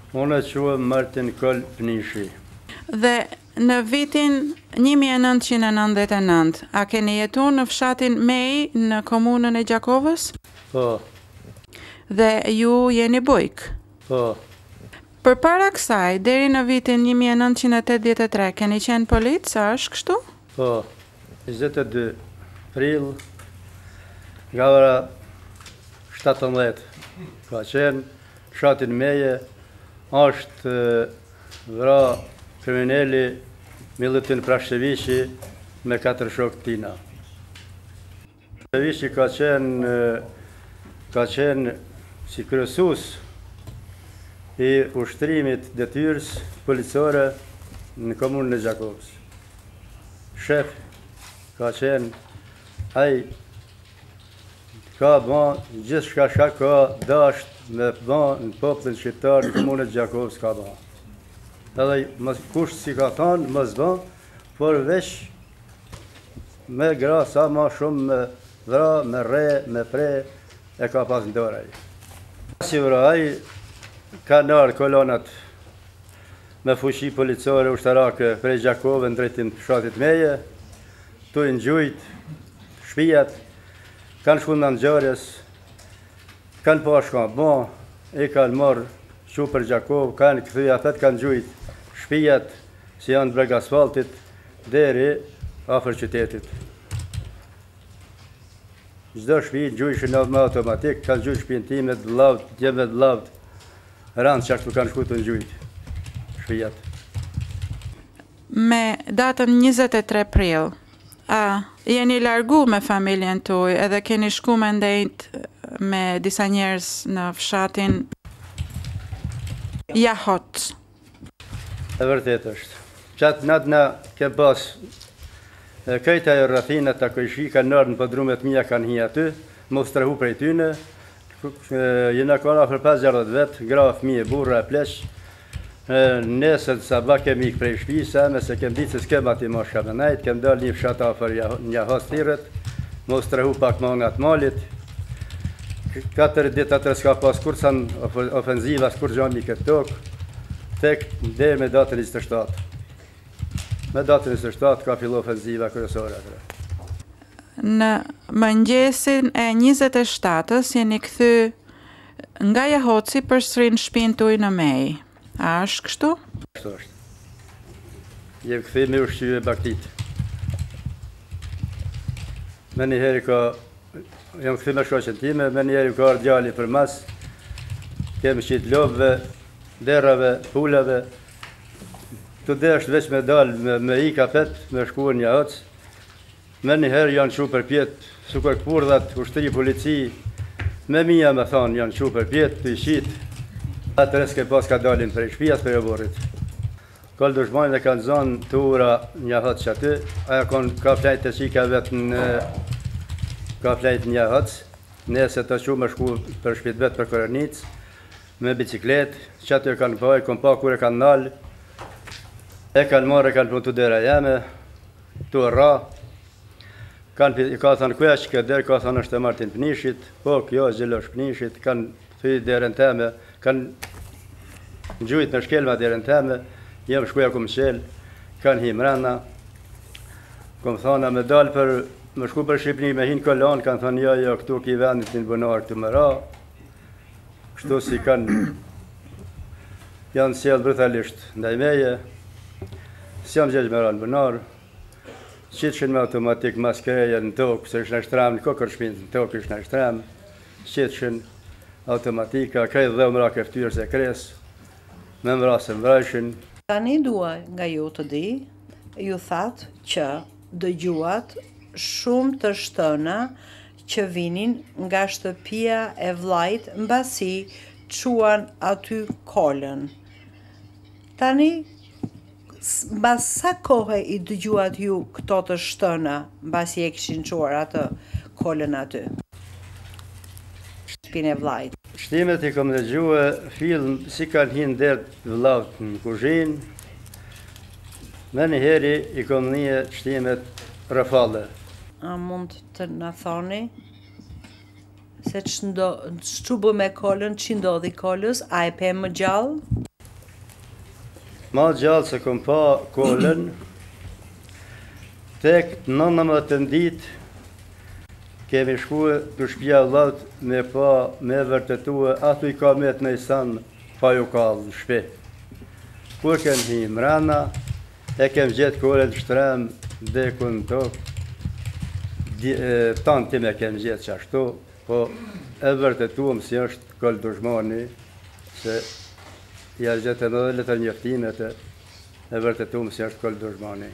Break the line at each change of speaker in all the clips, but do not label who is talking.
Unë quhem Martin Kol Pnishi.
Dhe në vitin 1999, a keni jetuar në fshatin Mej në komunën e Gjakovës?
Po,
Dhe ju jeni bujk.
po,
Përpara kësaj, deri në vitin 1983, keni qenë policë, a është kështu?
po. 22 prill, nga ora 17, ka qenë fshatin Meje, është vra kriminali Milutin Prasheviqi me 4 shokë tina. Prasheviqi ka qenë si kryesues i ushtrimit detyrës policore në komunën e Gjakovës. Shef ka qenë ai ka ban gjithçka ka dasht me ban në popullin shqiptar në komunën e Gjakovës ka ban. Edhe kush si ka thonë, mos ban, por veç me gra sa ma shumë me vra, me re, me pre, e ka pas në dorë ai. Si vra ai, ka nërë kolonat me fuqi policore ushtarake prej Gjakove në drejtim fshatit Meje, tu i ngjujt shtëpiat, kanë shku në ngjarjes, kanë pa shka bon, e kanë marrë shu për Gjakovë, kanë këthyja afet kanë ngjujt shtëpiat si janë breg asfaltit deri afër qytetit. Çdo shtëpi gjujshin me automatik, kanë gjujt shtëpinë time, vllavt, djemve vllavt, ranë që ashtu kanë shku të ngjujt shtëpiat.
Me datën 23 prill, a jeni largu me familjen tuaj edhe keni shku me ndejt me disa njerëz në fshatin Jahot?
E vërtet është. Qatë natë na ke pas këjta e rrëthina të këjshi, kanë nërë në pëdrumet mija kanë hi aty, mos të rehu prej tyne, jena kona për 5-60 vetë, gra, fëmije, burra, pleq, nesër sabah kemi ikë prej shpisa, me se kem ditë se s'kem ati ma shka me najtë, kem dalë një fshata për një hastirët, mos të rehu pak ma nga të malit, 4 ditë atër s'ka pas kur sa në ofenziva, s'kur gjami këtë tokë, tek dhe me datën 27. Me datën 27 ka fillu ofenziva kryesore atër.
Në mëngjesin e 27-ës jeni kthy nga Jahoci përsëri në shtëpinë tuaj në Mej. A është kështu?
Kështu është. Jem kthy me ushqyve baktit. Me njëheri ka, jam kthy me shoqen time, me njëheri ka ardhë djali për mas, kemi qitë lobëve, derave, pulave, të dhe është veç me dalë me i kapet, me shkuar një hëcë, me njëherë janë qu për pjetë, sukur këpurdhat, ushtri, polici, me mija me thonë janë qu për pjetë, të i qitë, atë reske pas ka dalin për i shpijas për e borit. Kallë dushmajnë dhe kanë zonë të ura një hëcë që aty, aja ka flejtë të qika vetë në, ka flejtë një hëcë, nese të qu me shku për shpit vetë për Korornicë, me bicikletë, që aty e kanë pojë, kom pa kur e kanë nalë, e kanë marrë, e kanë punë të dera jeme, të ra, ka thënë kuja që këtë derë, ka thënë është e Martin Pnishit, po kjo Gjelosh Pnishit, kanë thyjë derën teme, kanë gjujt në shkelma derën teme, jem shkuja ku më qelë, kanë hi mrena, kom thëna me dalë për, më shku për Shqipni me hinë kolonë, kanë thënë jo, këtu ki vendit në bunarë këtu më ra, kështu si kanë, janë sjellë brutalisht ndaj meje, si jam gjegjë me ra në bunarë, qitëshin me automatik maskereje në tokë, se ishë në shtram, në kokër shpinë në tokë ishë në shtram, qitëshin automatika, krejt dhe mëra këftyrë se kresë, me mëra se mvrajshin.
Tani dua nga ju të di, ju thatë që dëgjuat shumë të shtëna që vinin nga shtëpia e vllajt mbasi quan aty kolën. Tani, mbas sa kohë i dëgjuat ju këto të shtëna mbasi e kishin quar atë kolën aty? Shtëpinë e vllajt.
Shtimet i kom dëgjue, film si kanë hinë dertë vllavt në kuzhinë, me njëheri i kom një shtimet rëfalle.
A mund të na thoni se ç'u bë me kolën, ç'i ndodhi kolës, a e pe më gjallë?
Ma gjallë se kom pa kolën, tek 19 ditë kemi shku të shpia vllaut me pa, me vërtetue, atu i ka met në isan pa ju kallë në shpi. Kur kem hi mrena, e kem gjetë kolën shtrem dhe kun tokë, tanë tim e kem gjetë qashtu, po e vërtetuam si është kollë dushmani, se ja gjetë edhe letër njëftimet e vërtetuam si është kollë dushmani.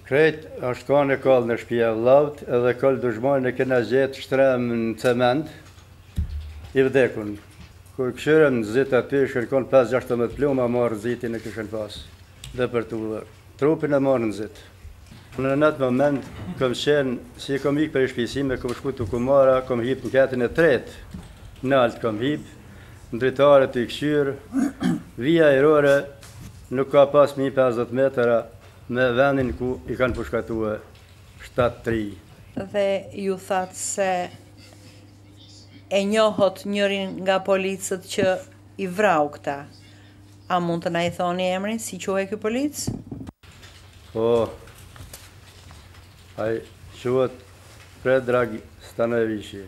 Krejt është ka në kollë në shpia vllaut, edhe kollë dushmani e kena gjetë shtrem në cement, i vdekun. Kur këshyrem në zit aty, shërkon 5-16 pluma, marë zitin e këshën pas, dhe për të trupin e marë në zit. Në atë moment, kom qenë, si kom ikë për i shpisime, kom shku të kumara, kom hip në ketin e tretë, në altë kom hip, në dritare të i këshyrë, vija i rore, nuk ka pas 150 metra me vendin ku i kanë përshkatue 7-3.
Dhe ju thatë se e njohot njërin nga policët që i vrau këta. A mund të na i thoni emrin, si quhej ky policë?
Po, ai quhet Predrag Stanojevici.